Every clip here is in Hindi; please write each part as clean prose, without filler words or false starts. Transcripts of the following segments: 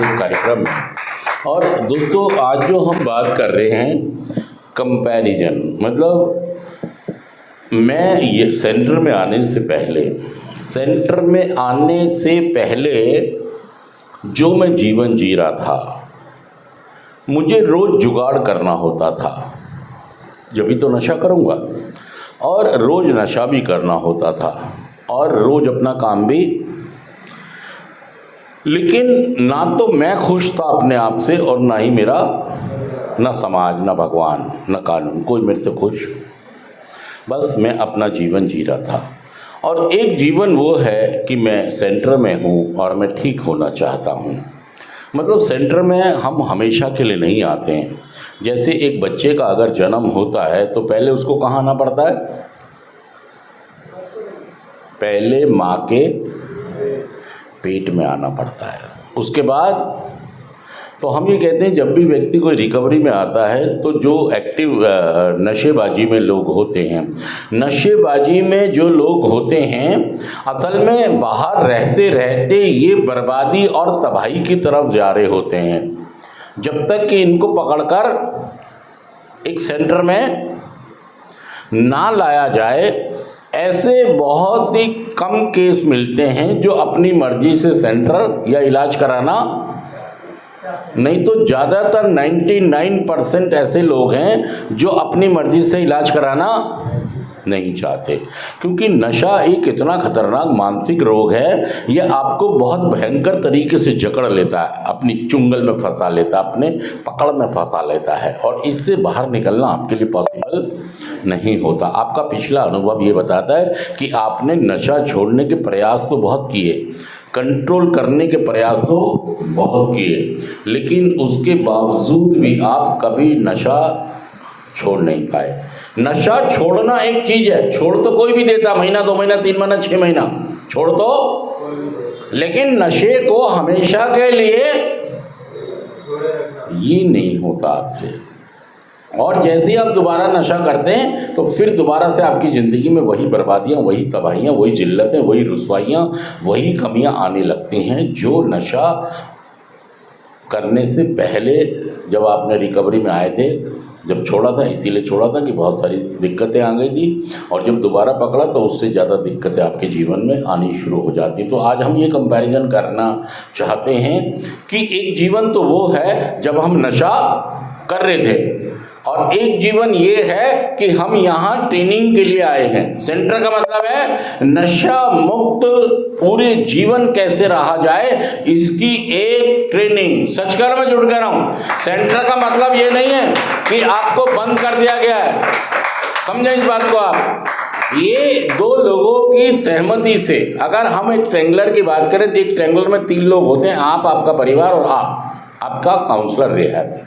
शुभ कार्यक्रम में। और दोस्तों आज जो हम बात कर रहे हैं कंपैरिजन, मतलब मैं ये सेंटर में आने से पहले जो मैं जीवन जी रहा था, मुझे रोज़ जुगाड़ करना होता था, जब भी तो नशा करूँगा, और रोज़ नशा भी करना होता था और रोज़ अपना काम भी। लेकिन ना तो मैं खुश था अपने आप से और ना ही मेरा, ना समाज, ना भगवान, ना कानून, कोई मेरे से खुश। बस मैं अपना जीवन जी रहा था। और एक जीवन वो है कि मैं सेंटर में हूँ और मैं ठीक होना चाहता हूँ। मतलब सेंटर में हम हमेशा के लिए नहीं आते हैं। जैसे एक बच्चे का अगर जन्म होता है तो पहले उसको कहाँ आना पड़ता है? पहले माँ के पेट में आना पड़ता है। उसके बाद तो हम ये कहते हैं जब भी व्यक्ति कोई रिकवरी में आता है तो जो एक्टिव नशेबाजी में लोग होते हैं, नशेबाजी में जो लोग होते हैं, असल में बाहर रहते रहते ये बर्बादी और तबाही की तरफ जा रहे होते हैं, जब तक कि इनको पकड़कर एक सेंटर में ना लाया जाए। ऐसे बहुत ही कम केस मिलते हैं जो अपनी मर्जी से सेंटर या इलाज कराना, नहीं तो ज़्यादातर 99% ऐसे लोग हैं जो अपनी मर्जी से इलाज कराना नहीं चाहते। क्योंकि नशा एक इतना खतरनाक मानसिक रोग है, यह आपको बहुत भयंकर तरीके से जकड़ लेता है, अपनी चुंगल में फंसा लेता है, अपने पकड़ में फंसा लेता है, और इससे बाहर निकलना आपके लिए पॉसिबल नहीं होता। आपका पिछला अनुभव ये बताता है कि आपने नशा छोड़ने के प्रयास तो बहुत किए, कंट्रोल करने के प्रयास तो बहुत किए, लेकिन उसके बावजूद भी आप कभी नशा छोड़ नहीं पाए। नशा छोड़ना एक चीज़ है, छोड़ तो कोई भी देता, महीना 2 महीना 3 महीना 6 महीना छोड़ तो, लेकिन नशे को हमेशा के लिए ये नहीं होता आपसे। और जैसे ही आप दोबारा नशा करते हैं तो फिर दोबारा से आपकी ज़िंदगी में वही बर्बादियाँ, वही तबाहियाँ, वही जिल्लतें, वही रुसवाइयाँ, वही कमियाँ आने लगती हैं जो नशा करने से पहले जब आपने रिकवरी में आए थे, जब छोड़ा था, इसीलिए छोड़ा था कि बहुत सारी दिक्कतें आ गई थी, और जब दोबारा पकड़ा तो उससे ज़्यादा दिक्कतें आपके जीवन में आनी शुरू हो जाती। तो आज हम ये कंपैरिजन करना चाहते हैं कि एक जीवन तो वो है जब हम नशा कर रहे थे, और एक जीवन ये है कि हम यहाँ ट्रेनिंग के लिए आए हैं। सेंटर का मतलब है नशा मुक्त पूरे जीवन कैसे रहा जाए, इसकी एक ट्रेनिंग। सच कर मैं जुड़ कर रहा हूँ। सेंटर का मतलब ये नहीं है कि आपको बंद कर दिया गया है, समझें इस बात को आप। ये 2 लोगों की सहमति से, अगर हम एक ट्रेंगलर की बात करें तो एक ट्रेंगलर में 3 लोग होते हैं, आप, आपका परिवार और आपका काउंसलर रिहैब।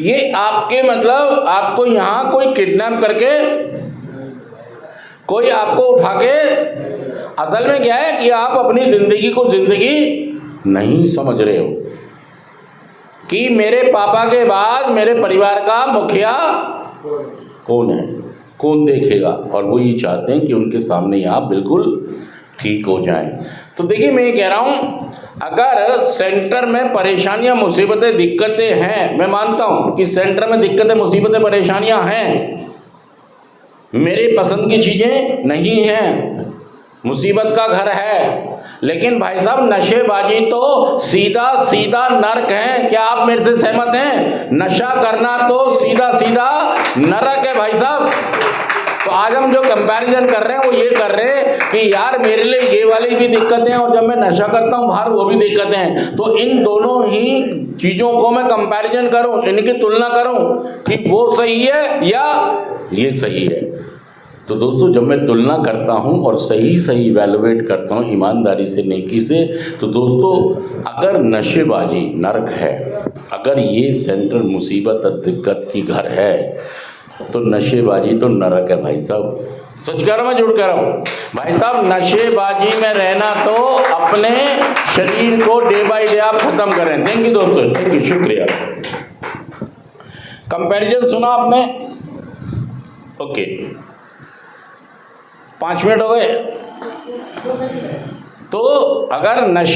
ये आपके मतलब आपको यहाँ कोई किडनैप करके, कोई आपको उठा के, असल में क्या है कि आप अपनी ज़िंदगी को ज़िंदगी नहीं समझ रहे हो कि मेरे पापा के बाद मेरे परिवार का मुखिया कौन है, कौन देखेगा, और वो ये चाहते हैं कि उनके सामने ही आप बिल्कुल ठीक हो जाएं। तो देखिए मैं ये कह रहा हूँ, अगर सेंटर में परेशानियां, मुसीबतें, दिक्कतें हैं, मैं मानता हूं कि सेंटर में दिक्कतें, मुसीबतें, परेशानियां हैं, मेरे पसंद की चीज़ें नहीं हैं, मुसीबत का घर है, लेकिन भाई साहब नशेबाजी तो सीधा सीधा नरक है। क्या आप मेरे से सहमत हैं? नशा करना तो सीधा सीधा नरक है भाई साहब। तो आज हम जो कंपैरिजन कर रहे हैं वो ये कर रहे हैं कि यार मेरे लिए ये वाली भी दिक्कतें हैं, और जब मैं नशा करता हूँ बाहर वो भी दिक्कतें हैं। तो इन दोनों ही चीज़ों को मैं कंपैरिजन करूँ, इनकी तुलना करूँ कि वो सही है या ये सही है। तो दोस्तों जब मैं तुलना करता हूँ और सही सही इवैल्यूएट करता हूँ ईमानदारी से, नेकी से, तो दोस्तों अगर नशेबाजी नरक है, अगर ये सेंटर मुसीबत और दिक्कत की घर है, तो नशेबाजी तो नरक है भाई साहब। सच कह रहा हूं, मैं झूठ कह रहा हूं भाई साहब। नशेबाजी में रहना तो अपने शरीर को डे बाय डे आप खत्म करें। थैंक यू दोस्तों, थैंक यू, शुक्रिया। कंपैरिजन सुना आपने? ओके, 5 मिनट हो गए। तो अगर नशे